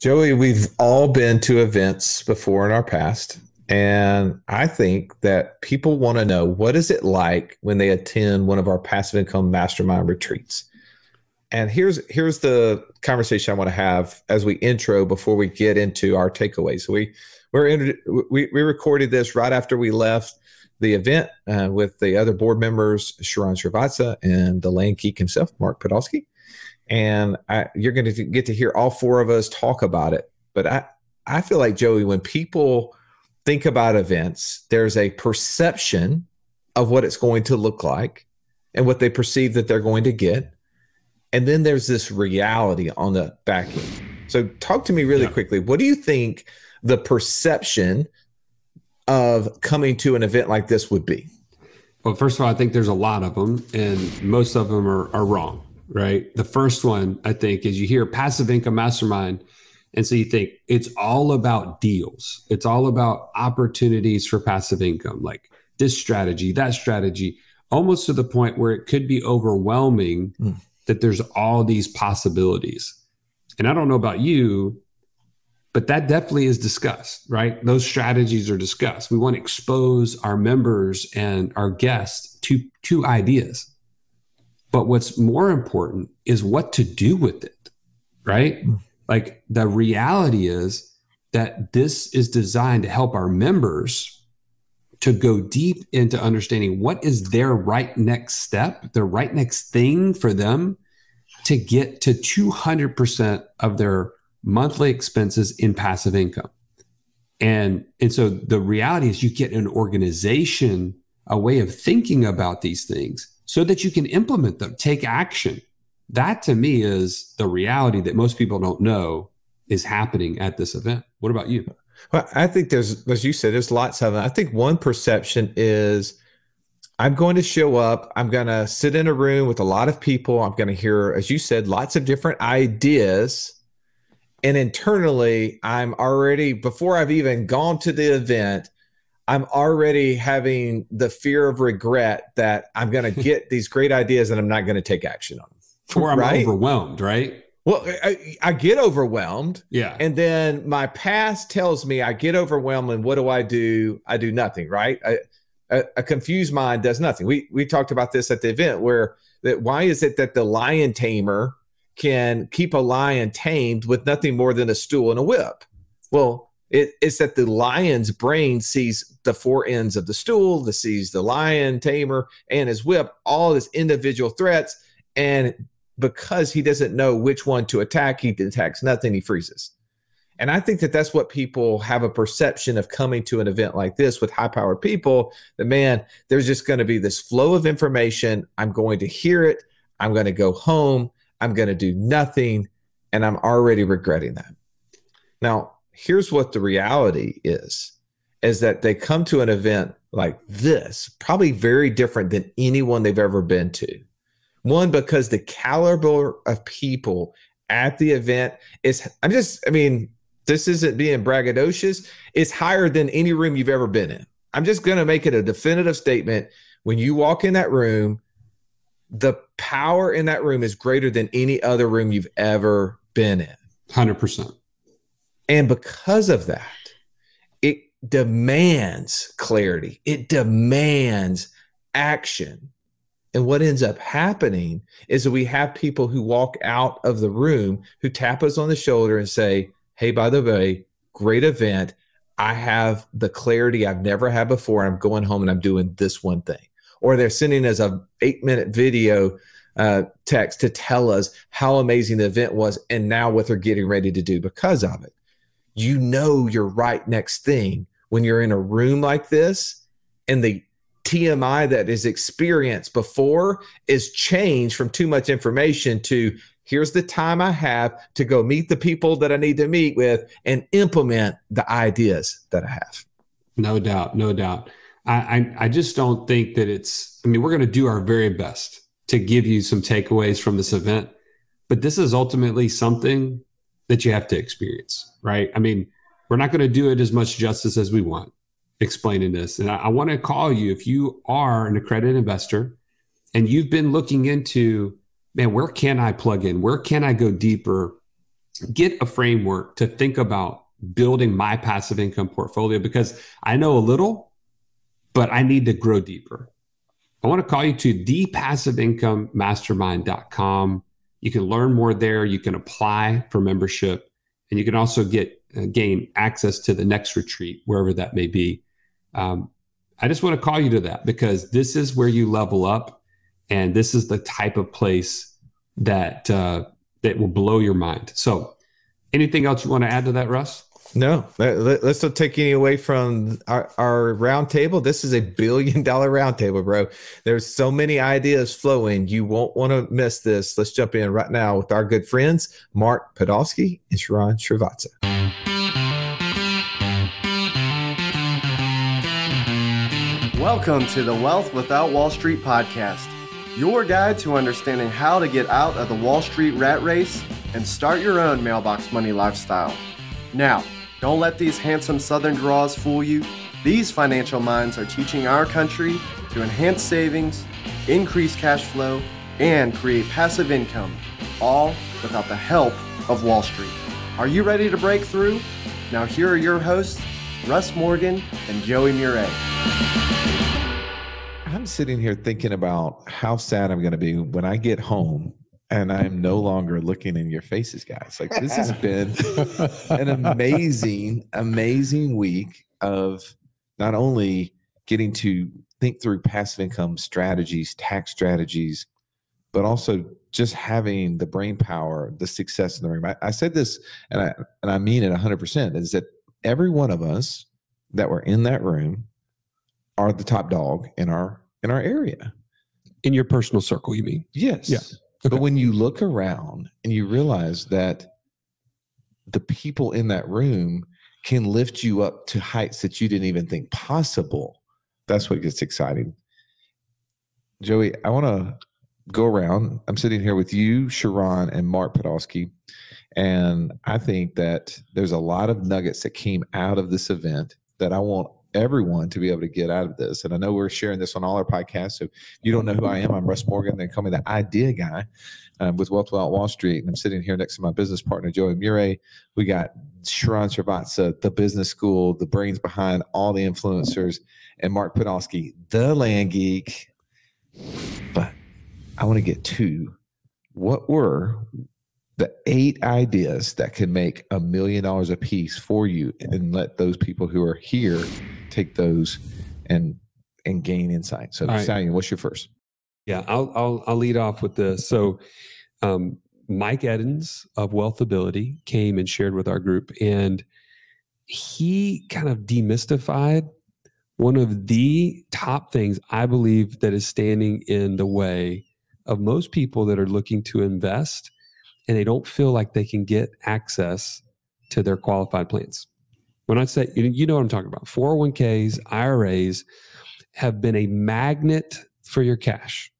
Joey, we've all been to events before in our past. And I think that people want to know, what is it like when they attend one of our passive income mastermind retreats? And here's the conversation I want to have as we intro before we get into our takeaways. So we recorded this right after we left the event with the other board members, Sharran Srivatsaa and the land geek himself, Mark Podolsky. And you're going to get to hear all four of us talk about it. But I feel like, Joey, when people think about events, there's a perception of what it's going to look like and what they perceive that they're going to get. And then there's this reality on the back end. So talk to me really quickly. What do you think the perception of coming to an event like this would be? Well, first of all, I think there's a lot of them, and most of them are wrong, right? The first one, I think, is you hear Passive Income Mastermind, and so you think it's all about deals. It's all about opportunities for passive income, like this strategy, that strategy, almost to the point where it could be overwhelming that there's all these possibilities. And I don't know about you, but that definitely is discussed, right? Those strategies are discussed. We want to expose our members and our guests to ideas. But what's more important is what to do with it, right? Like, the reality is that this is designed to help our members to go deep into understanding what is their right next step, the right next thing for them to get to 200% of their monthly expenses in passive income. And so the reality is you get an organization, a way of thinking about these things so that you can implement them, take action. That, to me, is the reality that most people don't know is happening at this event. What about you? Well, I think there's, as you said, there's lots of them. I think one perception is, I'm going to show up, I'm going to sit in a room with a lot of people, I'm going to hear, as you said, lots of different ideas. And internally, I'm already, before I've even gone to the event, I'm already having the fear of regret that I'm going to get these great ideas and I'm not going to take action on them. Or I'm overwhelmed, right? Well, I get overwhelmed. Yeah. And then my past tells me I get overwhelmed, and what do? I do nothing, right? A confused mind does nothing. We talked about this at the event, where why is it that the lion tamer can keep a lion tamed with nothing more than a stool and a whip? Well, it's that the lion's brain sees the four ends of the stool, sees the lion tamer and his whip, all his individual threats, and because he doesn't know which one to attack, he attacks nothing, he freezes. And I think that that's what people have a perception of coming to an event like this with high-powered people, that, man, there's just going to be this flow of information. I'm going to hear it. I'm going to go home. I'm going to do nothing. And I'm already regretting that. Now, here's what the reality is that they come to an event like this, probably very different than anyone they've ever been to. One, because the caliber of people at the event is, this isn't being braggadocious, it's higher than any room you've ever been in. I'm just going to make it a definitive statement. When you walk in that room, the power in that room is greater than any other room you've ever been in. 100%. And because of that, it demands clarity. It demands action. And what ends up happening is that we have people who walk out of the room who tap us on the shoulder and say, hey, by the way, great event. I have the clarity I've never had before. I'm going home and I'm doing this one thing. Or they're sending us a 8-minute video text to tell us how amazing the event was and now what they're getting ready to do because of it. You know your right next thing when you're in a room like this, and the TMI that is experienced before is changed from too much information to, here's the time I have to go meet the people that I need to meet with and implement the ideas that I have. No doubt. No doubt. I just don't think that we're going to do our very best to give you some takeaways from this event, but this is ultimately something that you have to experience, right? We're not going to do it as much justice as we want explaining this. And I want to call you, if you are an accredited investor and you've been looking into, man, where can I plug in? Where can I go deeper get a framework to think about building my passive income portfolio, because I know a little, but I need to grow deeper. I want to call you to thepassiveincomemastermind.com. You can learn more there. You can apply for membership, and you can also gain access to the next retreat, wherever that may be. I just want to call you to that, because this is where you level up, and this is the type of place that will blow your mind. So anything else you want to add to that, Russ? No, let's not take any away from our round table. This is $1 billion round table, bro. There's so many ideas flowing. You won't want to miss this. Let's jump in right now with our good friends, Mark Podolsky and Sharran Srivatsaa. Welcome to the Wealth Without Wall Street podcast, your guide to understanding how to get out of the Wall Street rat race and start your own mailbox money lifestyle. Now, don't let these handsome Southern draws fool you. These financial minds are teaching our country to enhance savings, increase cash flow, and create passive income, all without the help of Wall Street. Are you ready to break through? Now here are your hosts, Russ Morgan and Joey Mure. I'm sitting here thinking about how sad I'm going to be when I get home and I'm no longer looking in your faces, guys. Like, this has been an amazing week of not only getting to think through passive income strategies, tax strategies, but also just having the brain power, the success in the room. I said this, and I mean it 100%, is that every one of us that were in that room are the top dog in our area. In your personal circle, you mean? Yes. Yeah. Okay. But when you look around and you realize that the people in that room can lift you up to heights that you didn't even think possible, that's what gets exciting. Joey, I want to go around. I'm sitting here with you, Sharran, and Mark Podolsky, and I think that there's a lot of nuggets that came out of this event that I want everyone to be able to get out of this. And I know we're sharing this on all our podcasts. So if you don't know who I am, I'm Russ Morgan. They call me the idea guy with Wealth Without Wall Street. And I'm sitting here next to my business partner, Joey Mure. We got Sharran Srivatsaa, the business school, the brains behind all the influencers, and Mark Podolsky, the land geek. But I want to get to what were the 8 ideas that can make $1 million a piece for you, and let those people who are here take those and gain insight. So, Stallion, what's your first? Yeah, I'll lead off with this. So, Mike Edens of Wealthability came and shared with our group, and he kind of demystified one of the top things I believe that is standing in the way of most people that are looking to invest, and they don't feel like they can get access to their qualified plans. When I say, you know what I'm talking about, 401ks, IRAs have been a magnet for your cash.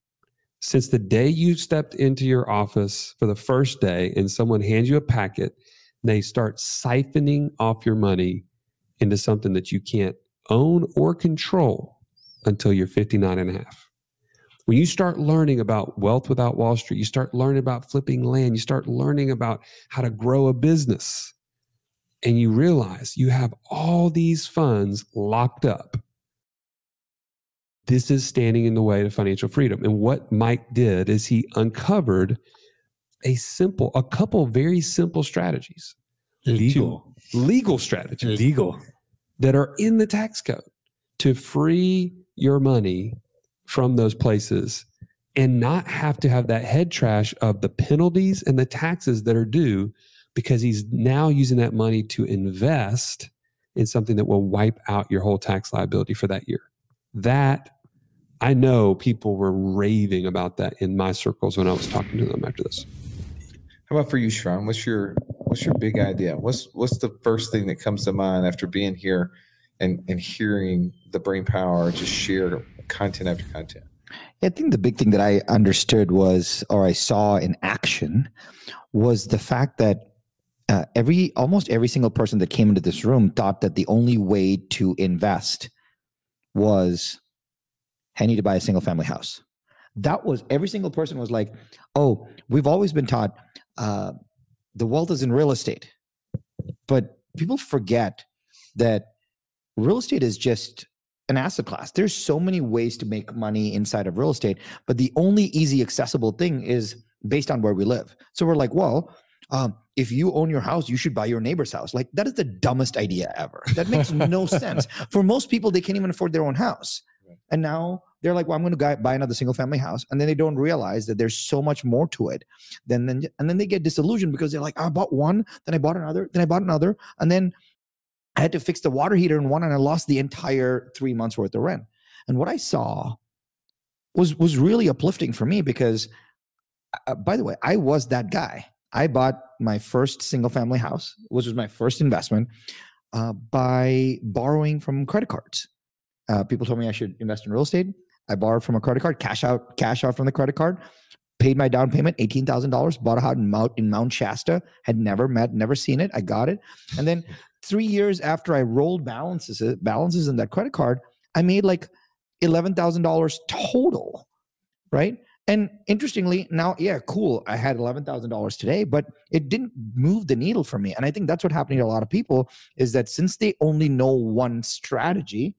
Since the day you stepped into your office for the first day and someone hands you a packet, they start siphoning off your money into something that you can't own or control until you're 59 and a half. When you start learning about Wealth Without Wall Street, you start learning about flipping land, you start learning about how to grow a business, and you realize you have all these funds locked up. This is standing in the way to financial freedom. And what Mike did is he uncovered a couple very simple strategies. Legal strategies. That are in the tax code to free your money from those places and not have to have that head trash of the penalties and the taxes that are due, because he's now using that money to invest in something that will wipe out your whole tax liability for that year. That, I know people were raving about that in my circles when I was talking to them after this. How about for you, Sharran? What's your big idea? What's the first thing that comes to mind after being here and hearing the brain power just share content after content? I think the big thing that I understood was, or I saw in action, was the fact that almost every single person that came into this room thought that the only way to invest was, I need to buy a single family house. That was, every single person was like, oh, we've always been taught the wealth is in real estate. But people forget that real estate is just an asset class. There's so many ways to make money inside of real estate, but the only easy accessible thing is based on where we live. So we're like, well, if you own your house, you should buy your neighbor's house. Like, that is the dumbest idea ever. That makes no sense. For most people, they can't even afford their own house. And now they're like, well, I'm going to buy another single family house. And then they don't realize that there's so much more to it. And then they get disillusioned because they're like, I bought one, then I bought another, then I bought another. And then I had to fix the water heater in one, and I lost the entire 3 months worth of rent. And what I saw was really uplifting for me because, by the way, I was that guy. I bought my first single family house, which was my first investment, by borrowing from credit cards. People told me I should invest in real estate. I borrowed from a credit card, cash out from the credit card, paid my down payment, $18,000, bought a house in Mount Shasta, had never seen it. I got it. And then 3 years after I rolled balances in that credit card, I made like $11,000 total, right? And interestingly, now, yeah, cool, I had $11,000 today, but it didn't move the needle for me. And I think that's what happening to a lot of people is that since they only know one strategy,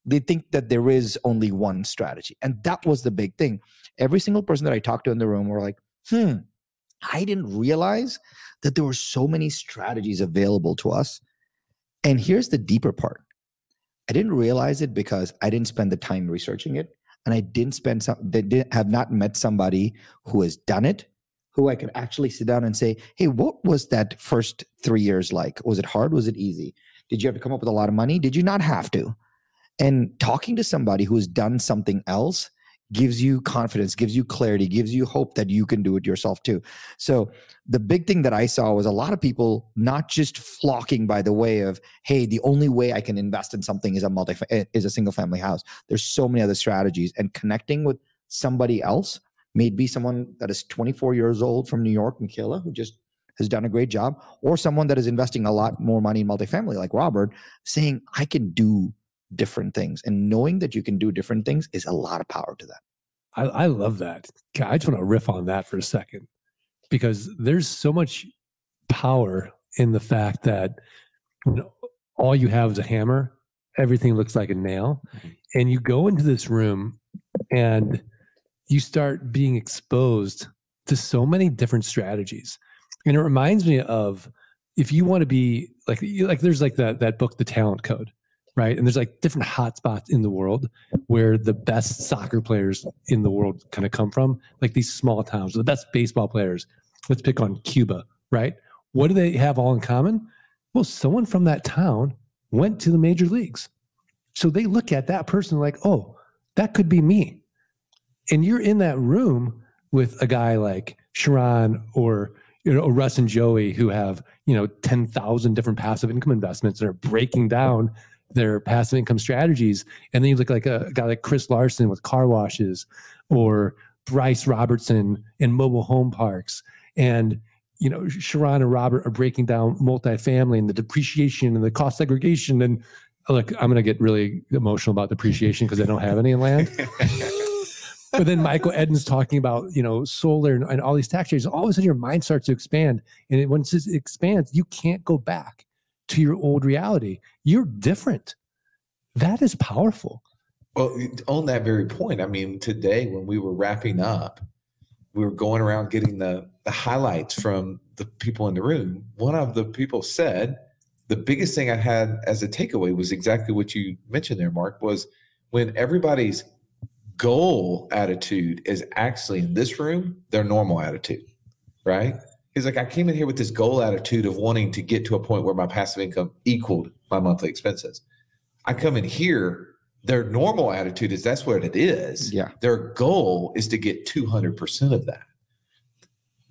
they think that there is only one strategy. And that was the big thing. Every single person that I talked to in the room were like, I didn't realize that there were so many strategies available to us. And here's the deeper part. I didn't realize it because I didn't spend the time researching it. And I have not met somebody who has done it, who I could actually sit down and say, hey, what was that first 3 years like? Was it hard? Was it easy? Did you have to come up with a lot of money? Did you not have to? And talking to somebody who has done something else gives you confidence, gives you clarity, gives you hope that you can do it yourself too. So the big thing that I saw was a lot of people not just flocking by the way of, hey, the only way I can invest in something is a single family house. There's so many other strategies, and connecting with somebody else, maybe someone that is 24 years old from New York, Michaela, who just has done a great job, or someone that is investing a lot more money in multifamily like Robert, saying, I can do different things. And knowing that you can do different things is a lot of power to that. I love that. God, I just want to riff on that for a second, because there's so much power in the fact that, you know, all you have is a hammer, everything looks like a nail, and you go into this room and you start being exposed to so many different strategies. And it reminds me of, if you want to be like there's like that book, The Talent Code, right? And there's like different hotspots in the world where the best soccer players in the world kind of come from, like these small towns, the best baseball players. Let's pick on Cuba, right? What do they have all in common? Well, someone from that town went to the major leagues. So they look at that person like, oh, that could be me. And you're in that room with a guy like Sharran or, you know, Russ and Joey, who have, you know, 10,000 different passive income investments that are breaking down their passive income strategies. And then you look like a guy like Chris Larson with car washes, or Bryce Robertson in mobile home parks. And, you know, Sharran and Robert are breaking down multifamily and the depreciation and the cost segregation. And look, I'm going to get really emotional about depreciation because I don't have any in land. But then Michael Eden's talking about, you know, solar and all these tax changes. All of a sudden your mind starts to expand. And once it expands, you can't go back to your old reality. You're different. That is powerful. Well, on that very point, I mean, today when we were wrapping up, we were going around getting the highlights from the people in the room. One of the people said, the biggest thing I had as a takeaway was exactly what you mentioned there, Mark, was when everybody's goal attitude is actually in this room, their normal attitude, right? He's like, I came in here with this goal attitude of wanting to get to a point where my passive income equaled my monthly expenses. I come in here, their normal attitude is that's what it is. Yeah. Their goal is to get 200% of that.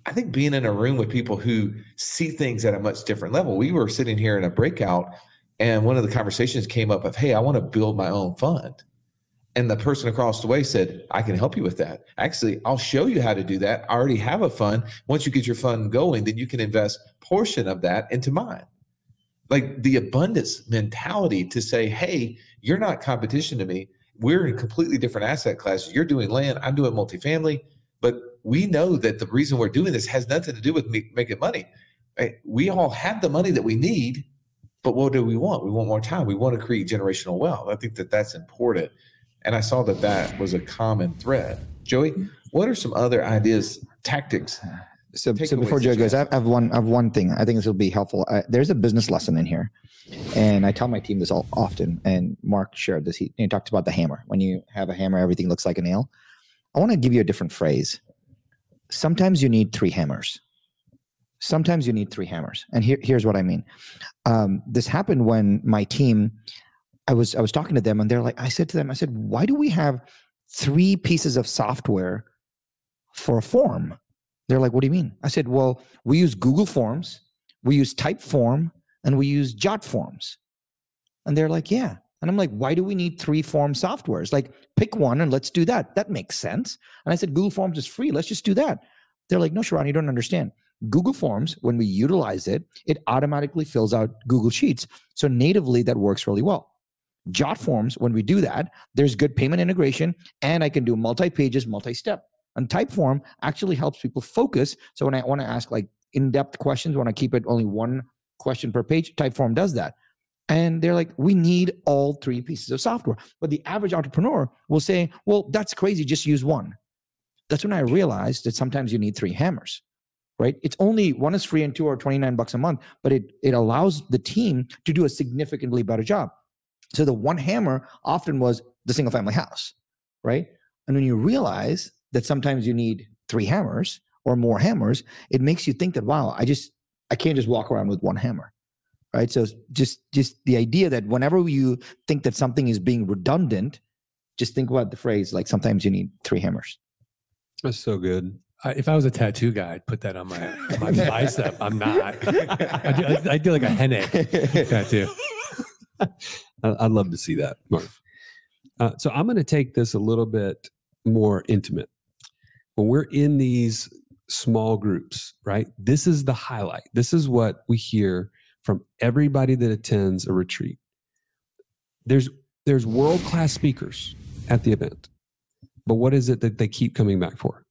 I think being in a room with people who see things at a much different level. We were sitting here in a breakout, and one of the conversations came up of, hey, I want to build my own fund. And the person across the way said, I can help you with that. Actually, I'll show you how to do that. I already have a fund. Once you get your fund going, then you can invest a portion of that into mine. Like the abundance mentality to say, hey, you're not competition to me. We're in completely different asset classes. You're doing land, I'm doing multifamily. But we know that the reason we're doing this has nothing to do with me making money. we all have the money that we need, but what do we want? We want more time. We want to create generational wealth. I think that that's important. And I saw that that was a common thread. Joey, what are some other ideas, tactics? So before Joey goes, I have one thing. I think this will be helpful. There's a business lesson in here. And I tell my team this often, and Mark shared this. He talked about the hammer. When you have a hammer, everything looks like a nail. I want to give you a different phrase. Sometimes you need 3 hammers. Sometimes you need 3 hammers. And here's what I mean. This happened when my team, I was talking to them, and they're like, I said, why do we have 3 pieces of software for a form? They're like, what do you mean? I said, well, we use Google Forms, we use Typeform, and we use JotForms. And they're like, yeah. And I'm like, why do we need 3 form softwares? Like, pick one and let's do that. That makes sense. And I said, Google Forms is free. Let's just do that. They're like, no, Sharran, you don't understand. Google Forms, when we utilize it, it automatically fills out Google Sheets. So natively, that works really well. JotForms, when we do that, there's good payment integration, and I can do multi-pages, multi-step. And Typeform actually helps people focus. So when I want to ask like in-depth questions, when I keep it only 1 question per page, Typeform does that. And they're like, we need all 3 pieces of software. But the average entrepreneur will say, well, that's crazy, just use 1. That's when I realized that sometimes you need 3 hammers, right? It's only 1 is free and 2 are $29 a month, but it allows the team to do a significantly better job. So the 1 hammer often was the single family house, right? And when you realize that sometimes you need 3 hammers or more hammers, it makes you think that, wow, I can't just walk around with 1 hammer, right? So just the idea that whenever you think that something is being redundant, just think about the phrase, like, sometimes you need 3 hammers. That's so good. If I was a tattoo guy, I'd put that on my bicep. I'm not. I do like a henna tattoo. I'd love to see that, Mark. So I'm going to take this a little bit more intimate. When we're in these small groups, right? This is the highlight. This is what we hear from everybody that attends a retreat. There's world-class speakers at the event, but what is it that they keep coming back for?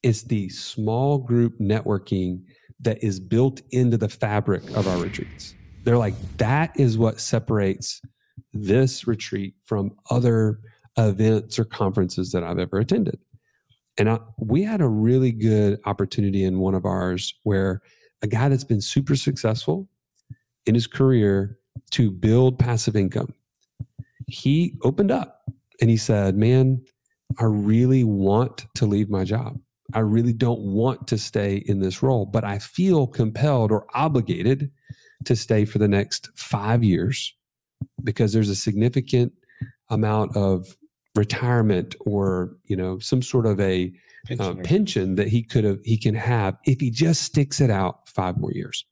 It's the small group networking that is built into the fabric of our retreats. They're like, that is what separates this retreat from other events or conferences that I've ever attended. And we had a really good opportunity in one of ours where a guy that's been super successful in his career to build passive income, he opened up and he said, man, I really want to leave my job. I really don't want to stay in this role, but I feel compelled or obligated to stay for the next 5 years because there's a significant amount of retirement or, some sort of a pension that he can have if he just sticks it out 5 more years.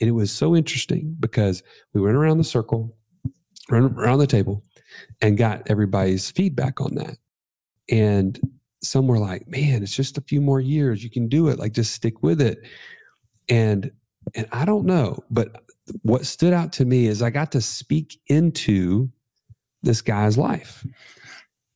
And it was so interesting because we went around the circle, around the table, and got everybody's feedback on that. And some were like, man, it's just a few more years. You can do it. Like, just stick with it. And I don't know, but what stood out to me is I got to speak into this guy's life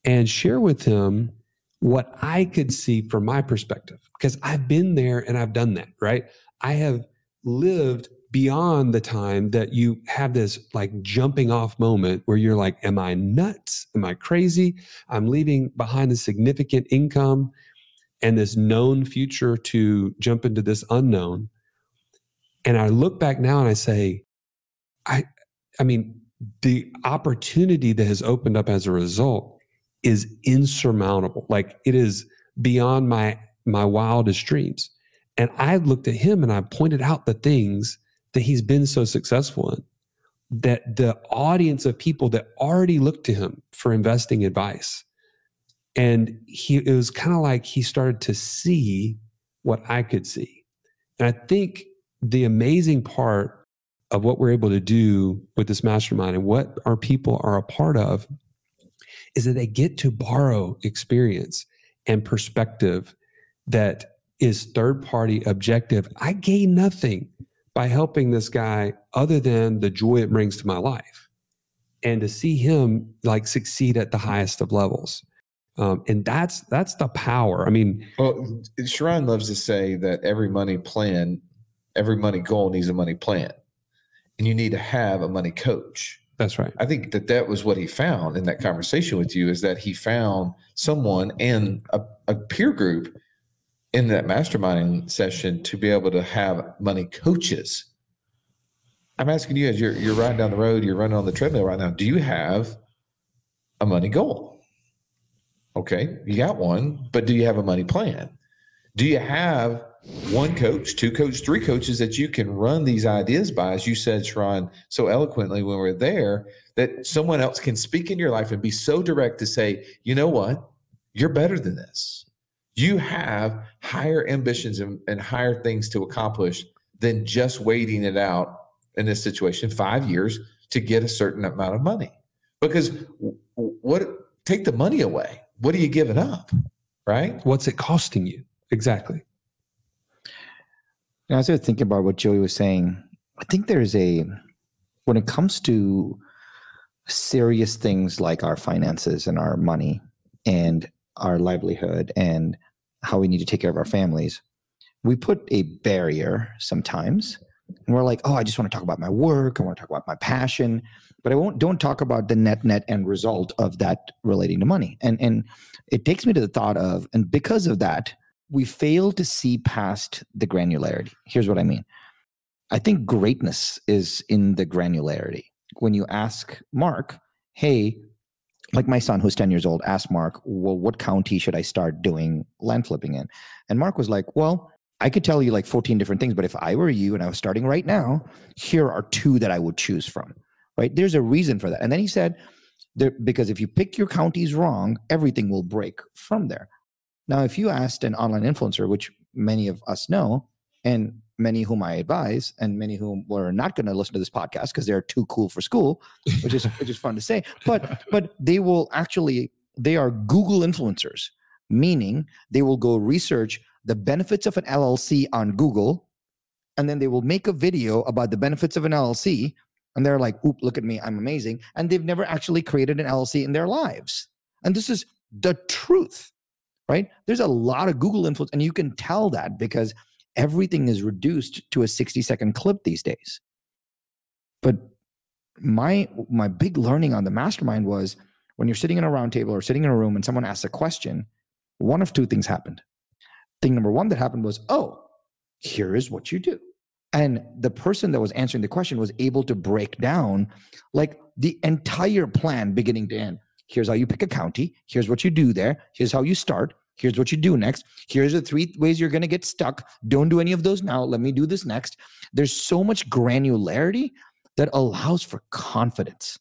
and share with him what I could see from my perspective, because I've been there and I've done that, right? I have lived beyond the time that you have this like jumping off moment where you're like, am I nuts? Am I crazy? I'm leaving behind a significant income and this known future to jump into this unknown. And I look back now and I say, I mean, the opportunity that has opened up as a result is insurmountable. Like, it is beyond my wildest dreams. And I looked at him and I pointed out the things that he's been so successful in, that the audience of people that already looked to him for investing advice. And it was kind of like he started to see what I could see. And I think the amazing part of what we're able to do with this mastermind and what our people are a part of is that they get to borrow experience and perspective that is third-party objective. I gain nothing by helping this guy other than the joy it brings to my life and to see him like succeed at the highest of levels. And that's the power. I mean, well, Sharran loves to say that every money plan every money goal needs a money plan, and you need to have a money coach. That's right. I think that was what he found in that conversation with you, is that he found someone and a peer group in that masterminding session to be able to have money coaches. I'm asking you, as you're riding down the road, you're running on the treadmill right now, do you have a money goal? Okay, you got one, but do you have a money plan? Do you have one coach, two coaches, three coaches that you can run these ideas by, as you said, Sharran, so eloquently when we're there, that someone else can speak in your life and be so direct to say, you know what, you're better than this. You have higher ambitions and higher things to accomplish than just waiting it out in this situation 5 years to get a certain amount of money. Because take the money away. What are you giving up, right? What's it costing you? Exactly. I was thinking about what Joey was saying. I think when it comes to serious things like our finances and our money and our livelihood and how we need to take care of our families, we put a barrier sometimes. And we're like, oh, I just want to talk about my work. I want to talk about my passion, but don't talk about the net end result of that relating to money. And it takes me to the thought of, and because of that, we fail to see past the granularity. Here's what I mean. I think greatness is in the granularity. When you ask Mark, hey, like my son who's 10 years old, asked Mark, well, what county should I start doing land flipping in? And Mark was like, well, I could tell you like 14 different things, but if I were you and I was starting right now, here are 2 that I would choose from, right? There's a reason for that. And then he said, because if you pick your counties wrong, everything will break from there. Now, if you asked an online influencer, which many of us know, and many whom I advise, and many whom were not going to listen to this podcast because they're too cool for school, which is fun to say, but they are Google influencers, meaning they will go research the benefits of an LLC on Google, and then they will make a video about the benefits of an LLC, and they're like, oop, look at me, I'm amazing. And they've never actually created an LLC in their lives. And this is the truth, right? There's a lot of Google influence, and you can tell that because everything is reduced to a 60-second clip these days. But my big learning on the mastermind was when you're sitting in a round table or sitting in a room and someone asks a question, one of 2 things happened. Thing number 1 that happened was, oh, here is what you do. And the person that was answering the question was able to break down like the entire plan beginning to end. Here's how you pick a county. Here's what you do there. Here's how you start. Here's what you do next. Here's the 3 ways you're going to get stuck. Don't do any of those now. Let me do this next. There's so much granularity that allows for confidence.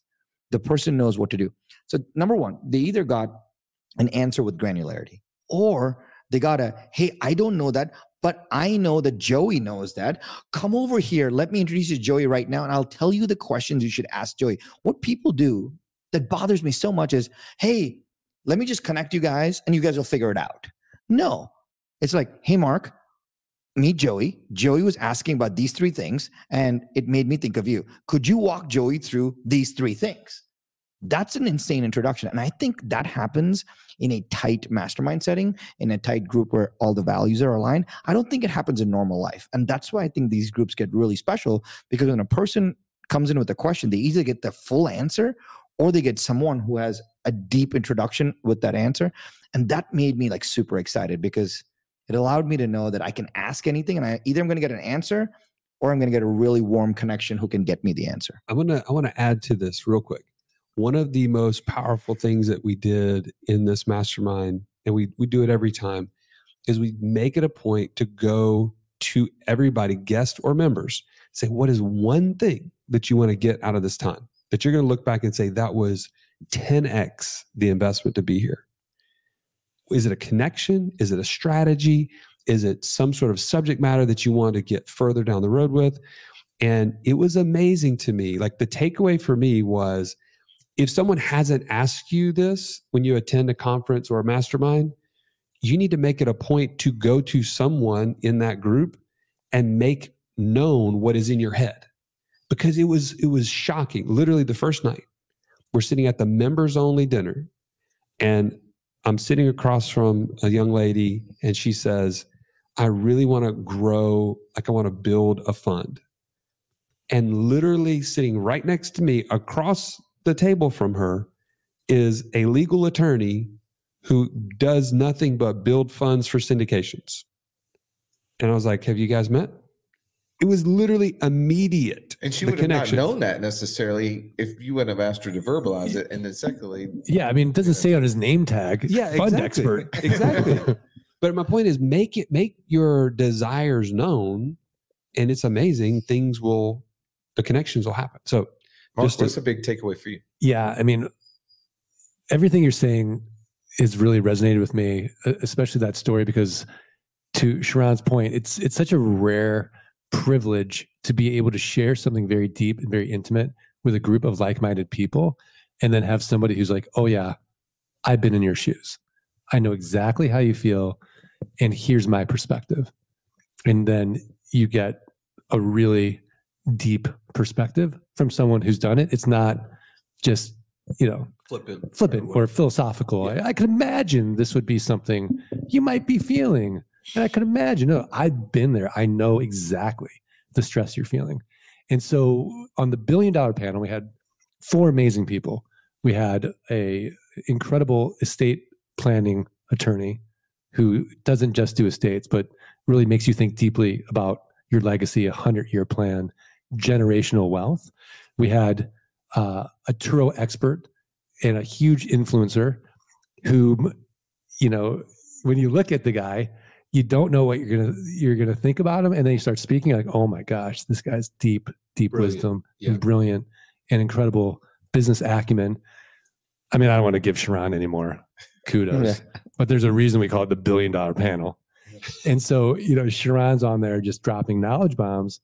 The person knows what to do. So number 1, they either got an answer with granularity, or they got hey, I don't know that, but I know that Joey knows that. Come over here. Let me introduce you to Joey right now, and I'll tell you the questions you should ask Joey. What people do that bothers me so much is, hey, let me just connect you guys and you guys will figure it out. No, it's like, hey, Mark, meet Joey. Joey was asking about these 3 things and it made me think of you. Could you walk Joey through these 3 things? That's an insane introduction. And I think that happens in a tight mastermind setting, in a tight group where all the values are aligned. I don't think it happens in normal life. And that's why I think these groups get really special, because when a person comes in with a question, they either get the full answer or they get someone who has a deep introduction with that answer. And that made me like super excited because it allowed me to know that I can ask anything and I'm going to get an answer or I'm going to get a really warm connection who can get me the answer. I want to add to this real quick. One of the most powerful things that we did in this mastermind, and we do it every time, is we make it a point to go to everybody, guests or members, say, what is one thing that you want to get out of this time? That you're going to look back and say, that was 10x the investment to be here. Is it a connection? Is it a strategy? Is it some sort of subject matter that you want to get further down the road with? And it was amazing to me. Like the takeaway for me was, if someone hasn't asked you this when you attend a conference or a mastermind, you need to make it a point to go to someone in that group and make known what is in your head. Because it was shocking. Literally the first night, we're sitting at the members only dinner and I'm sitting across from a young lady and she says, I really want to grow, like I want to build a fund. And literally sitting right next to me across the table from her is a legal attorney who does nothing but build funds for syndications. And I was like, have you guys met? It was literally immediate. And she would have not known that necessarily if you wouldn't have asked her to verbalize it. And then secondly, yeah, I mean, it doesn't say on his name tag, fund expert. Exactly. But my point is make your desires known, and it's amazing. The connections will happen. So Mark, what's a big takeaway for you? Yeah, I mean, everything you're saying is really resonated with me, especially that story, because to Sharran's point, it's such a rare privilege to be able to share something very deep and very intimate with a group of like-minded people, and then have somebody who's like, oh yeah, I've been in your shoes. I know exactly how you feel, and here's my perspective. And then you get a really deep perspective from someone who's done it. It's not just, flippant or philosophical. Yeah. I could imagine this would be something you might be feeling. And I could imagine, no, I've been there. I know exactly the stress you're feeling. And so on the $1 billion panel, we had 4 amazing people. We had a incredible estate planning attorney who doesn't just do estates, but really makes you think deeply about your legacy, a 100-year plan, generational wealth. We had a Turo expert and a huge influencer who, when you look at the guy, you don't know what you're gonna think about him, and then you start speaking like, oh my gosh, this guy's deep wisdom and brilliant and incredible business acumen. I mean, I don't want to give Sharran any more kudos, but there's a reason we call it the $1 billion panel. And so, Sharran's on there just dropping knowledge bombs.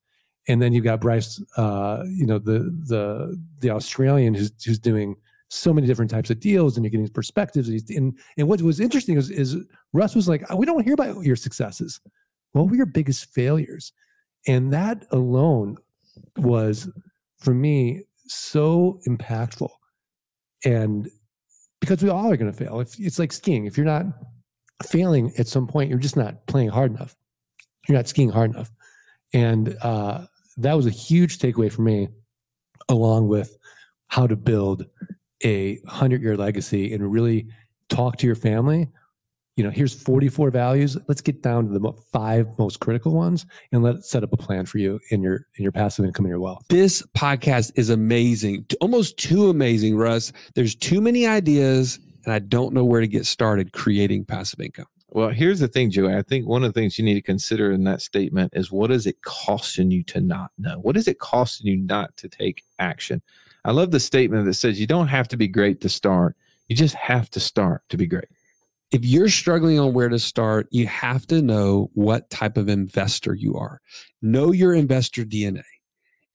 And then you've got Bryce, the Australian who's doing so many different types of deals, and you're getting perspectives. And what was interesting is Russ was like, we don't hear about your successes. What were your biggest failures? And that alone was, for me, so impactful. And because we all are going to fail. It's like skiing. If you're not failing at some point, you're just not playing hard enough. You're not skiing hard enough. And that was a huge takeaway for me, along with how to build a 100-year legacy and really talk to your family. Here's 44 values. Let's get down to the 5 most critical ones, and let's set up a plan for you in your passive income and your wealth. This podcast is amazing, almost too amazing, Russ. There's too many ideas, and I don't know where to get started creating passive income. Well, here's the thing, Joey. I think one of the things you need to consider in that statement is, what is it costing you to not know? What is it costing you not to take action? I love the statement that says you don't have to be great to start. You just have to start to be great. If you're struggling on where to start, you have to know what type of investor you are. Know your investor DNA.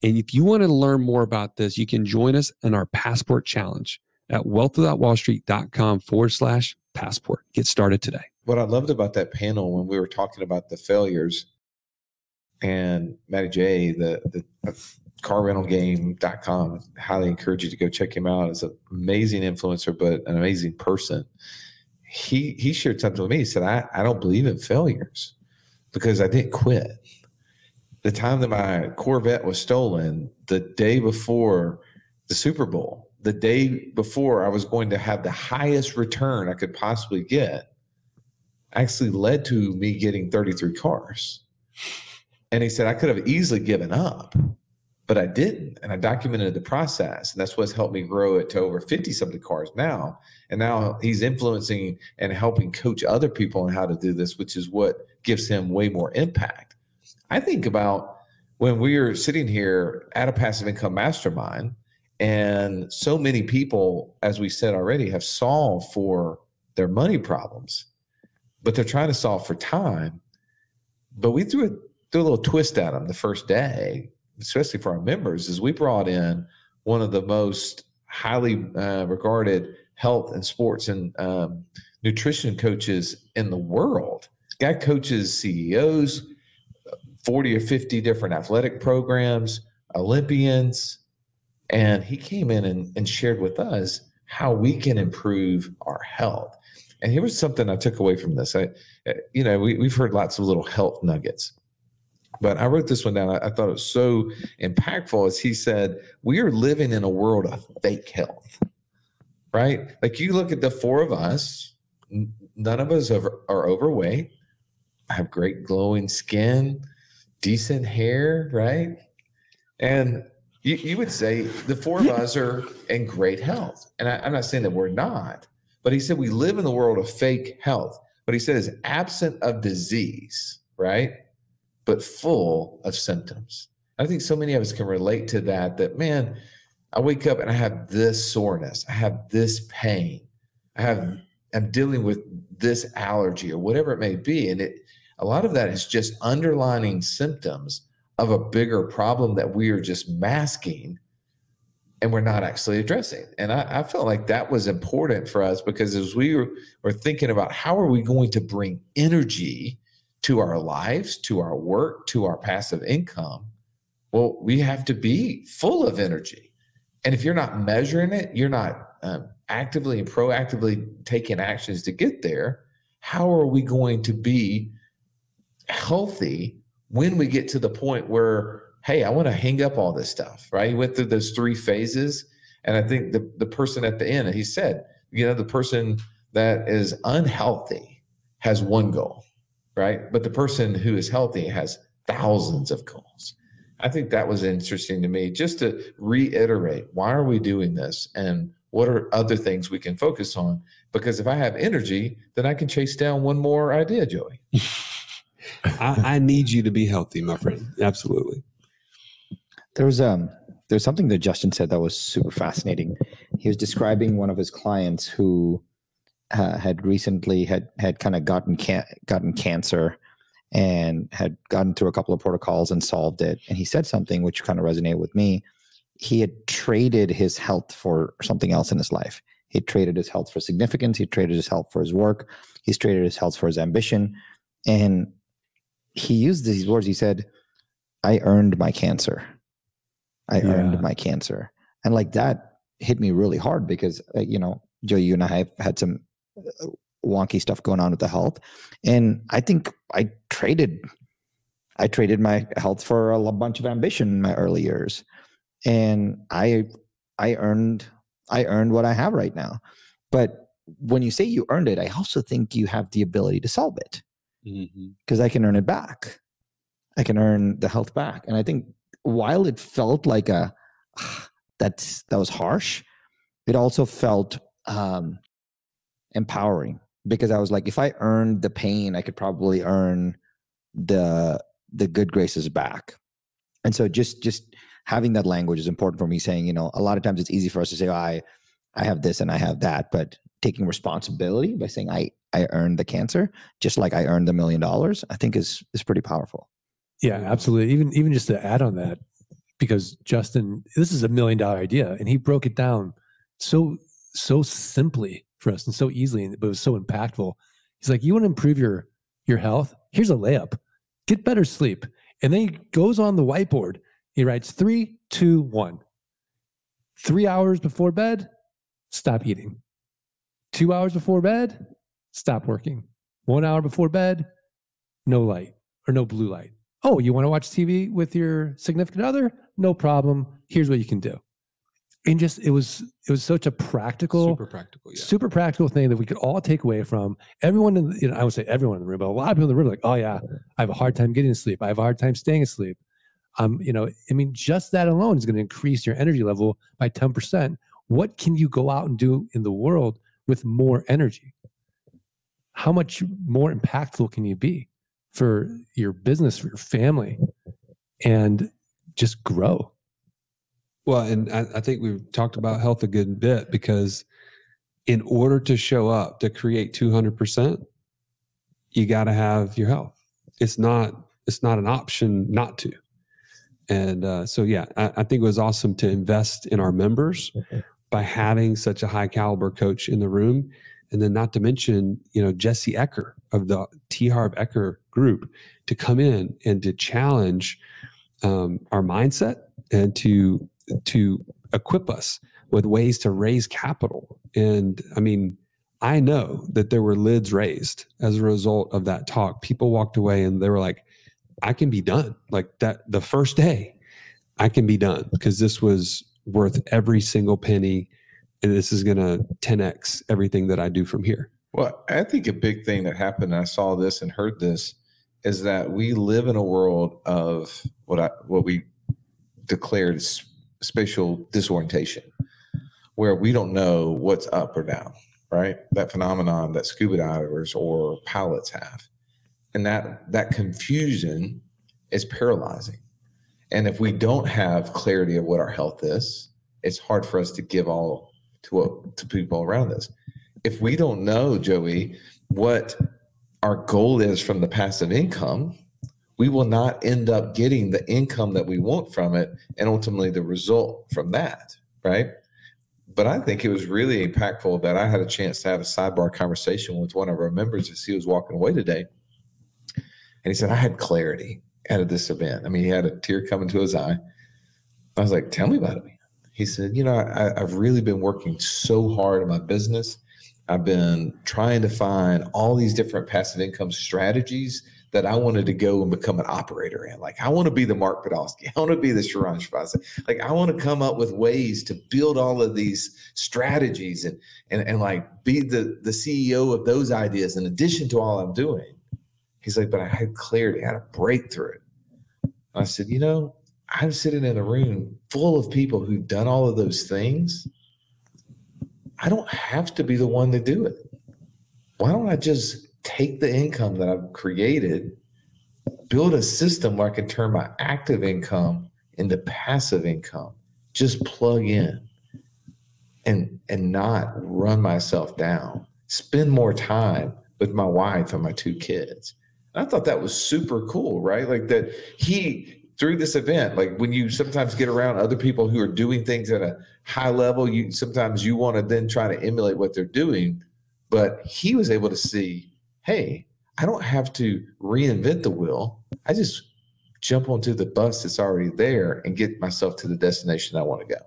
And if you want to learn more about this, you can join us in our Passport Challenge at wealthwithoutwallstreet.com/passport. Get started today. What I loved about that panel when we were talking about the failures, and Matty J, the carrentalgame.com, I highly encourage you to go check him out. He's an amazing influencer, but an amazing person. He shared something with me. He said, I don't believe in failures because I didn't quit. The time that my Corvette was stolen, the day before the Super Bowl, the day before I was going to have the highest return I could possibly get, actually led to me getting 33 cars. And he said, I could have easily given up, but I didn't. And I documented the process. And that's what's helped me grow it to over 50-something cars now. And now he's influencing and helping coach other people on how to do this, which is what gives him way more impact. I think about when we are sitting here at a passive income mastermind, and so many people, as we said already, have solved for their money problems, but they're trying to solve for time. But we threw a little twist at them the first day, especially for our members, is we brought in one of the most highly regarded health and sports and nutrition coaches in the world. Guy coaches CEOs, 40 or 50 different athletic programs, Olympians, and he came in and shared with us how we can improve our health. And here was something I took away from this. We've heard lots of little health nuggets, but I wrote this one down. I thought it was so impactful as he said, we are living in a world of fake health, right? Like you look at the four of us, none of us are overweight, have great glowing skin, decent hair, right? And you would say the four of us are in great health. And I'm not saying that we're not, but he said we live in the world of fake health. But he says absent of disease, right? But full of symptoms. I think so many of us can relate to that, man, I wake up and I have this soreness. I have this pain. I'm dealing with this allergy or whatever it may be. And a lot of that is just underlining symptoms of a bigger problem that we are just masking and we're not actually addressing. And I felt like that was important for us because as we were thinking about how are we going to bring energy to our lives, to our work, to our passive income, well, we have to be full of energy. And if you're not measuring it, you're not actively and proactively taking actions to get there, how are we going to be healthy when we get to the point where, hey, I want to hang up all this stuff, right? He went through those three phases. And I think the person at the end, he said, the person that is unhealthy has one goal, right? But the person who is healthy has thousands of goals. I think that was interesting to me, just to reiterate, why are we doing this? And what are other things we can focus on? Because if I have energy, then I can chase down one more idea, Joey. I need you to be healthy, my friend. Absolutely. There's something that Justin said that was super fascinating. He was describing one of his clients who had recently had kind of gotten cancer and had gotten through a couple of protocols and solved it. And he said something which kind of resonated with me. He had traded his health for something else in his life. He traded his health for significance. He traded his health for his work. He's traded his health for his ambition. And he used these words. He said, I earned my cancer. I earned my cancer. And like that hit me really hard because, Joe, you and I have had some wonky stuff going on with the health. And I think I traded my health for a bunch of ambition in my early years. And I earned what I have right now. But when you say you earned it, I also think you have the ability to solve it. Because I can earn it back. I can earn the health back. And I think while it felt like that was harsh, it also felt empowering because I was like, if I earned the pain, I could probably earn the good graces back. And so just having that language is important for me, saying, a lot of times it's easy for us to say, oh, I have this and I have that, but taking responsibility by saying I earned the cancer, just like I earned $1 million, I think is pretty powerful. Yeah, absolutely. Even just to add on that, because Justin, this is $1 million idea, and he broke it down so simply for us and so easily, but it was so impactful. He's like, you want to improve your health? Here's a layup. Get better sleep. And then he goes on the whiteboard. He writes 3, 2, 1. 3 hours before bed, stop eating. 2 hours before bed, stop working. 1 hour before bed, no light or no blue light. Oh, you want to watch TV with your significant other? No problem. Here's what you can do. And just, it was such a super practical thing that we could all take away from everyone I would say everyone in the room, but a lot of people in the room are like, oh yeah, I have a hard time getting to sleep. I have a hard time staying asleep. Just that alone is going to increase your energy level by 10%. What can you go out and do in the world with more energy? How much more impactful can you be for your business, for your family, and just grow? Well, and I think we've talked about health a good bit because in order to show up to create 200%, you got to have your health. It's not an option not to. And I think it was awesome to invest in our members by having such a high caliber coach in the room. And then not to mention, Jesse Ecker of the T. Harv Ecker group to come in and to challenge our mindset and to equip us with ways to raise capital. And I know that there were lids raised as a result of that talk. People walked away and they were like, I can be done. Like that, the first day I can be done because this was worth every single penny. And this is going to 10X everything that I do from here. Well, I think a big thing that happened, and I saw this and heard this, is that we live in a world of what we declared as spatial disorientation, where we don't know what's up or down, right? That phenomenon that scuba divers or pilots have. And that confusion is paralyzing. And if we don't have clarity of what our health is, it's hard for us to give all to people around us. If we don't know, Joey, what our goal is from the passive income, we will not end up getting the income that we want from it and ultimately the result from that, right? But I think it was really impactful that I had a chance to have a sidebar conversation with one of our members as he was walking away today. And he said, I had clarity out of this event. I mean, he had a tear coming to his eye. I was like, tell me about it, man. He said, I've really been working so hard in my business. I've been trying to find all these different passive income strategies that I wanted to go and become an operator in. Like, I want to be the Mark Podolsky. I want to be the Sharran Srivatsaa. Like, I want to come up with ways to build all of these strategies and like be the CEO of those ideas in addition to all I'm doing. He's like, but I had clarity, I had a breakthrough. I said, I'm sitting in a room full of people who've done all of those things. I don't have to be the one to do it. Why don't I just take the income that I've created, build a system where I can turn my active income into passive income, just plug in and not run myself down, spend more time with my wife and my 2 kids. And I thought that was super cool, right? Like that through this event, like when you sometimes get around other people who are doing things at a high level, sometimes you want to then try to emulate what they're doing. But he was able to see, hey, I don't have to reinvent the wheel. I just jump onto the bus that's already there and get myself to the destination I want to go.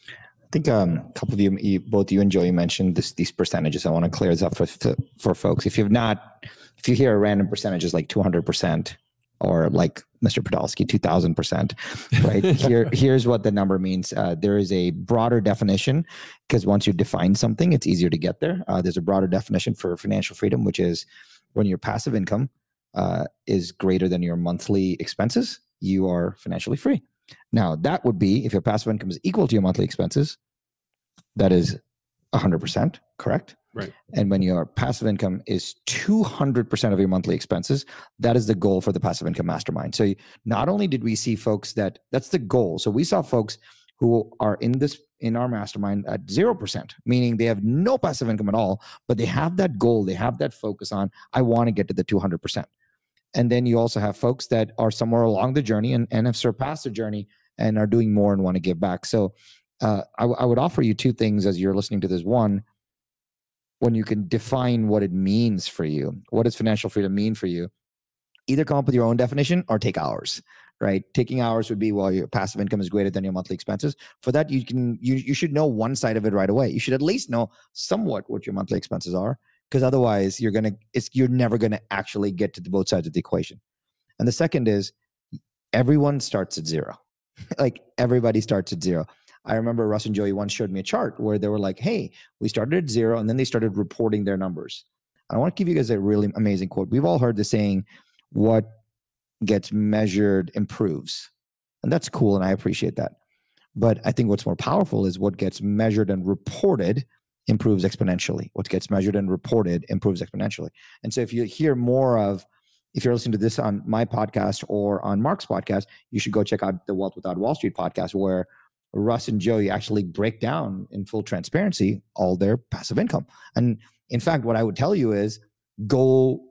I think a couple of you, both you and Joey, mentioned these percentages. I want to clear this up for folks. If you hear a random percentages like 200%, or like Mr. Podolsky, 2000%, right? Here's what the number means. There is a broader definition, because once you define something, it's easier to get there. There's a broader definition for financial freedom, which is when your passive income is greater than your monthly expenses, you are financially free. Now, that would be if your passive income is equal to your monthly expenses, that is 100%, correct? Right. And when your passive income is 200% of your monthly expenses, that is the goal for the Passive Income Mastermind. So not only did we see folks that's the goal. So we saw folks who are in our mastermind at 0%, meaning they have no passive income at all, but they have that goal, they have that focus on, I want to get to the 200%. And then you also have folks that are somewhere along the journey and have surpassed the journey and are doing more and want to give back. So I would offer you 2 things as you're listening to this. One, when you can define what it means for you, what does financial freedom mean for you? Either come up with your own definition or take ours, right? Taking ours would be, well, your passive income is greater than your monthly expenses. For that, you should know one side of it right away. You should at least know somewhat what your monthly expenses are, because otherwise you're never going to actually get to both sides of the equation. And the second is everyone starts at 0. Like everybody starts at 0. I remember Russ and Joey once showed me a chart where they were like, hey, we started at 0 and then they started reporting their numbers. I want to give you guys a really amazing quote. We've all heard the saying, what gets measured improves. And that's cool. And I appreciate that. But I think what's more powerful is what gets measured and reported improves exponentially. What gets measured and reported improves exponentially. And so if you hear more of, if you're listening to this on my podcast or on Mark's podcast, you should go check out the Wealth Without Wall Street podcast, where Russ and Joey actually break down in full transparency all their passive income. And in fact, what I would tell you is go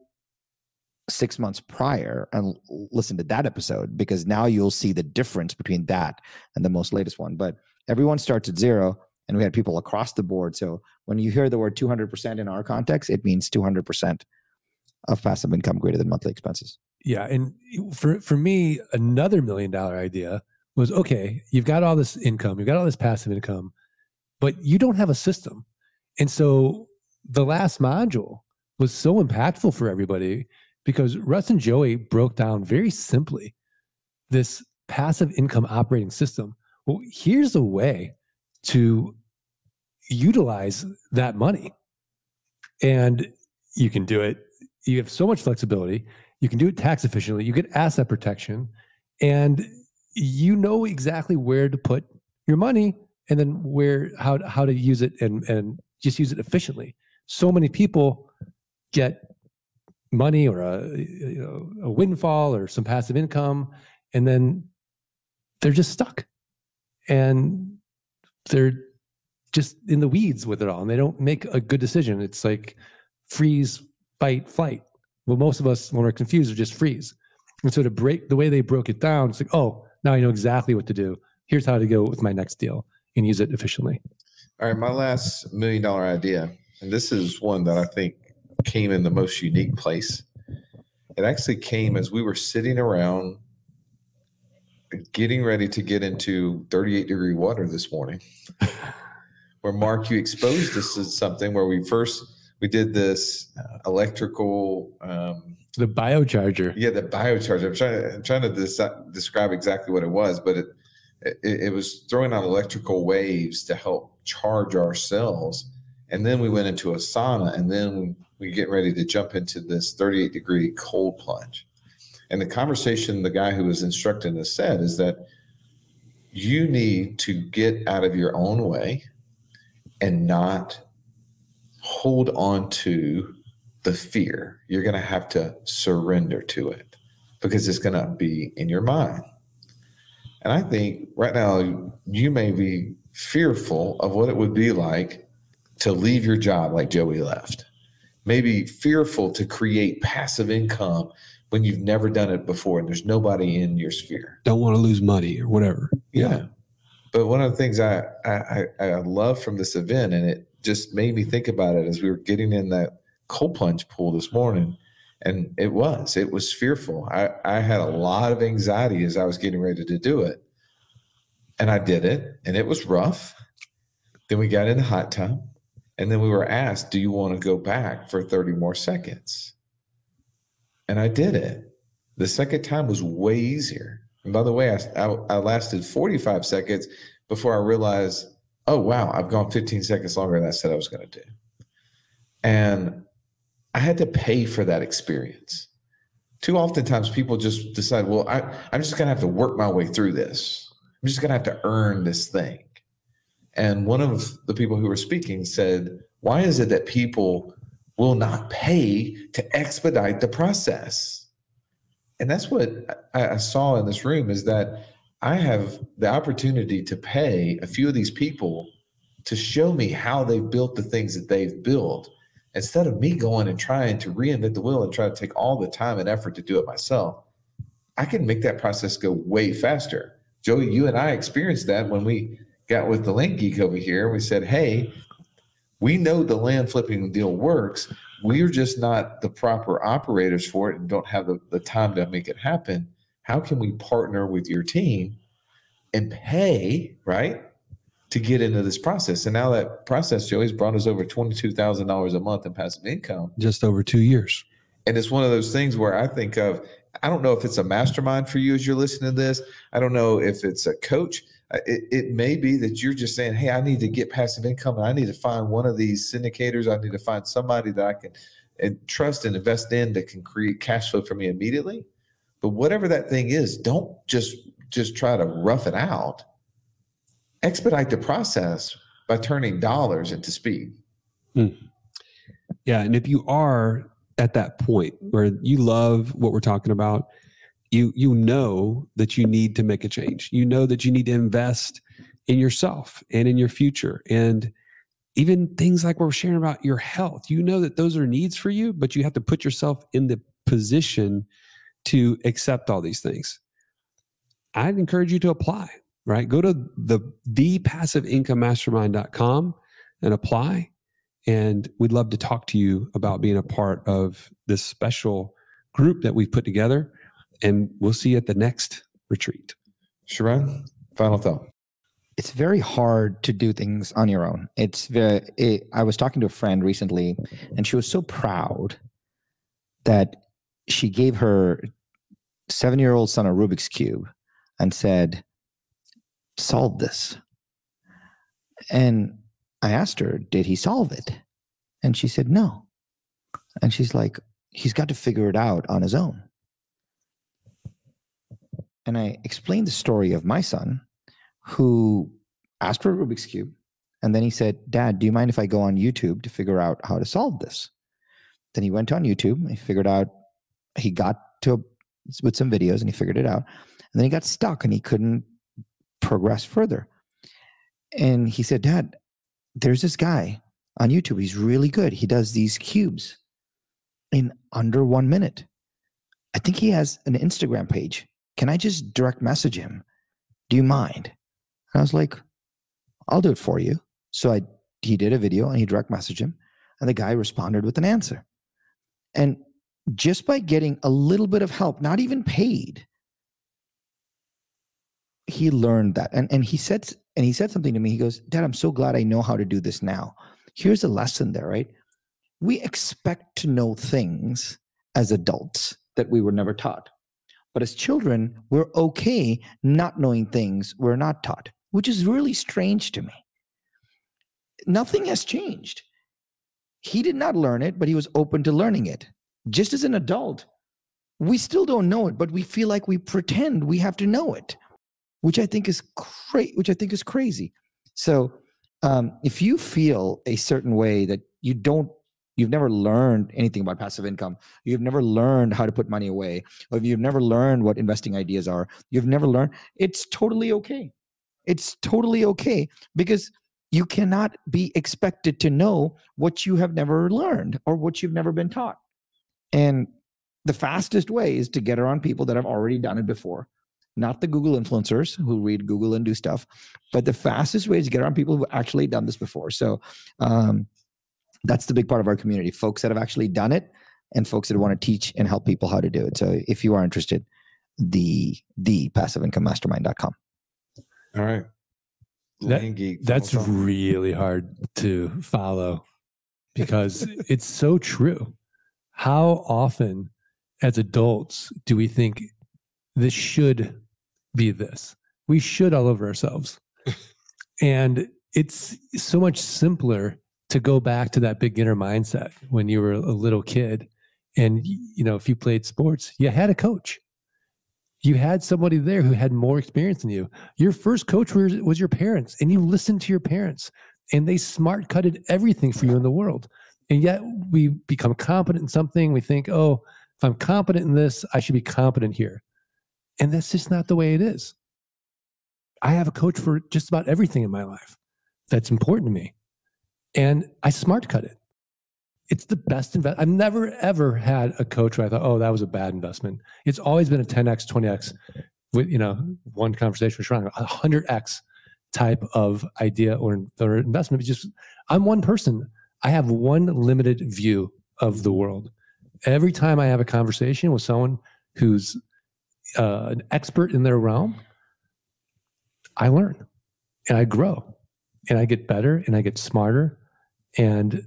6 months prior and listen to that episode, because now you'll see the difference between that and the most latest one. But everyone starts at 0, and we had people across the board. So when you hear the word 200% in our context, it means 200% of passive income greater than monthly expenses. Yeah. And for me, another $1 million idea was, okay, you've got all this income, you've got all this passive income, but you don't have a system. And so the last module was so impactful for everybody because Russ and Joey broke down very simply this passive income operating system. Well, here's a way to utilize that money. And you can do it. You have so much flexibility. You can do it tax efficiently. You get asset protection, and you know exactly where to put your money and then how to use it and just use it efficiently. So many people get money or a windfall or some passive income, and then they're just stuck. And they're just in the weeds with it all, and they don't make a good decision. It's like freeze, fight, flight. Well, most of us, when we're confused, are just freeze. And so the way they broke it down, it's like, oh, now I know exactly what to do. Here's how to go with my next deal and use it efficiently. All right, my last $1 million idea, and this is one that I think came in the most unique place. It actually came as we were sitting around getting ready to get into 38-degree water this morning, where Mark, you exposed us to something where we did this electrical. The biocharger. Yeah, the biocharger. I'm trying to describe exactly what it was, but it was throwing out electrical waves to help charge our cells. And then we went into a sauna, and then we get ready to jump into this 38-degree cold plunge. And the conversation the guy who was instructing us said is that you need to get out of your own way and not hold on to the fear. You're going to have to surrender to it because it's going to be in your mind. And I think right now you may be fearful of what it would be like to leave your job like Joey left. Maybe fearful to create passive income when you've never done it before and there's nobody in your sphere. Don't want to lose money or whatever. Yeah. But one of the things I love from this event, and it just made me think about it as we were getting in that cold plunge pool this morning, and it was fearful. I had a lot of anxiety as I was getting ready to do it. And I did it, and it was rough. Then we got in the hot tub, and then we were asked, do you want to go back for 30 more seconds? And I did it. The second time was way easier. And by the way, I lasted 45 seconds before I realized, oh, wow, I've gone 15 seconds longer than I said I was going to do. And I had to pay for that experience. Too oftentimes people just decide, well, I'm just going to have to work my way through this. I'm just going to have to earn this thing. And one of the people who were speaking said, why is it that people will not pay to expedite the process? And that's what I saw in this room, is that I have the opportunity to pay a few of these people to show me how they've built the things that they've built, instead of me going and trying to reinvent the wheel and try to take all the time and effort to do it myself. I can make that process go way faster. Joey, you and I experienced that when we got with the Land Geek over here. We said, hey, we know the land flipping deal works. We're just not the proper operators for it and don't have the time to make it happen. How can we partner with your team and pay, right, to get into this process? And now that process, Joey's brought us over $22,000 a month in passive income. Just over 2 years. And it's one of those things where I think of, I don't know if it's a mastermind for you as you're listening to this. I don't know if it's a coach. It may be that you're just saying, hey, I need to get passive income, and I need to find one of these syndicators. I need to find somebody that I can trust and invest in that can create cash flow for me immediately. But whatever that thing is, don't just try to rough it out. Expedite the process by turning dollars into speed. Yeah. And if you are at that point where you love what we're talking about, you know that you need to make a change. You know that you need to invest in yourself and in your future. And even things like we're sharing about your health, you know that those are needs for you, but you have to put yourself in the position to accept all these things. I'd encourage you to apply, right? Go to thepassiveincomemastermind.com and apply. And we'd love to talk to you about being a part of this special group that we've put together. And we'll see you at the next retreat. Sharran, final thought. it's very hard to do things on your own. I was talking to a friend recently, and she was so proud that she gave her 7-year-old son a Rubik's Cube and said, solve this. And I asked her, did he solve it? And she said, no. And she's like, he's got to figure it out on his own. And I explained the story of my son, who asked for a Rubik's Cube. And then he said, Dad, do you mind if I go on YouTube to figure out how to solve this? Then he went on YouTube. He figured out, he got to with some videos and he figured it out. And then he got stuck and he couldn't progress further. And he said, Dad, there's this guy on YouTube. He's really good. He does these cubes in under 1 minute. I think he has an Instagram page. Can I just direct message him? Do you mind? And I was like, I'll do it for you. So he did a video and he direct messaged him, and the guy responded with an answer. And just by getting a little bit of help, not even paid, he learned that. And he said something to me. He goes, Dad, I'm so glad I know how to do this now. Here's a lesson there, right? We expect to know things as adults that we were never taught. But as children, we're okay not knowing things we're not taught, which is really strange to me. Nothing has changed. He did not learn it, but he was open to learning it. Just as an adult, we still don't know it, but we feel like we pretend we have to know it, which I think is crazy. So if you feel a certain way that you've never learned anything about passive income, you've never learned how to put money away, or you've never learned what investing ideas are, you've never learned, it's totally okay. It's totally okay, because you cannot be expected to know what you have never learned or what you've never been taught. And the fastest way is to get around people that have already done it before. Not the Google influencers who read Google and do stuff, but the fastest way is to get around people who've actually done this before. So that's the big part of our community, folks that have actually done it and folks that want to teach and help people how to do it. So if you are interested, the passiveincomemastermind.com. All right. That's really hard to follow, because it's so true. How often as adults do we think this should be this? We should all over ourselves. And it's so much simpler to go back to that beginner mindset when you were a little kid. And, if you played sports, you had a coach. You had somebody there who had more experience than you. Your first coach was your parents, and you listened to your parents, and they smart cutted everything for you in the world. And yet we become competent in something. We think, oh, if I'm competent in this, I should be competent here. And that's just not the way it is. I have a coach for just about everything in my life that's important to me. And I smart cut it. It's the best investment. I've never, ever had a coach where I thought, oh, that was a bad investment. It's always been a 10X, 20X with, one conversation with Sharran, 100X type of idea or investment. It's just, I'm one person. I have one limited view of the world. Every time I have a conversation with someone who's an expert in their realm, I learn and I grow and I get better and I get smarter. And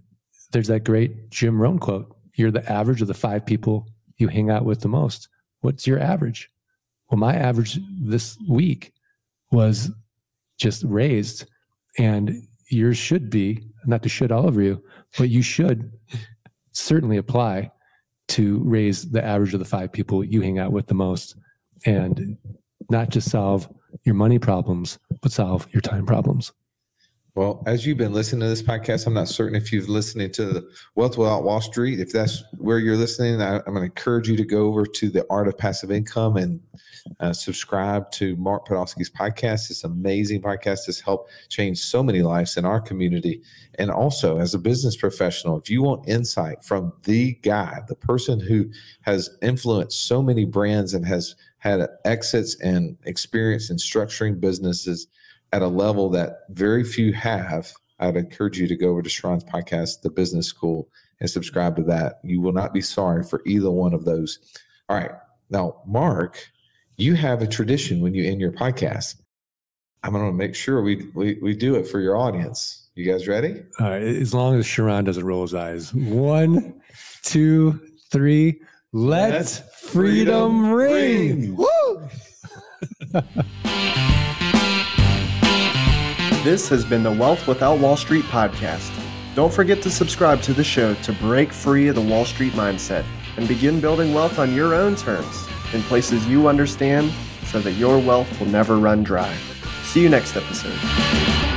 there's that great Jim Rohn quote, you're the average of the 5 people you hang out with the most. What's your average? Well, my average this week was just raised, and yours should be, not to shit all over you, but you should certainly apply to raise the average of the 5 people you hang out with the most, and not just solve your money problems, but solve your time problems. Well, as you've been listening to this podcast, I'm not certain if you've listened to the Wealth Without Wall Street. If that's where you're listening, I'm going to encourage you to go over to the Art of Passive Income and subscribe to Mark Podolsky's podcast. It's an amazing podcast that's helped change so many lives in our community. And also, as a business professional, if you want insight from the guy, the person who has influenced so many brands and has had exits and experience in structuring businesses at a level that very few have, I'd encourage you to go over to Sharran's podcast, The Business School, and subscribe to that. You will not be sorry for either one of those. All right. Now, Mark, you have a tradition when you end your podcast. I'm going to make sure we do it for your audience. You guys ready? All right. As long as Sharran doesn't roll his eyes. 1, 2, 3. Let freedom ring. Woo! This has been the Wealth Without Wall Street podcast. Don't forget to subscribe to the show to break free of the Wall Street mindset and begin building wealth on your own terms in places you understand so that your wealth will never run dry. See you next episode.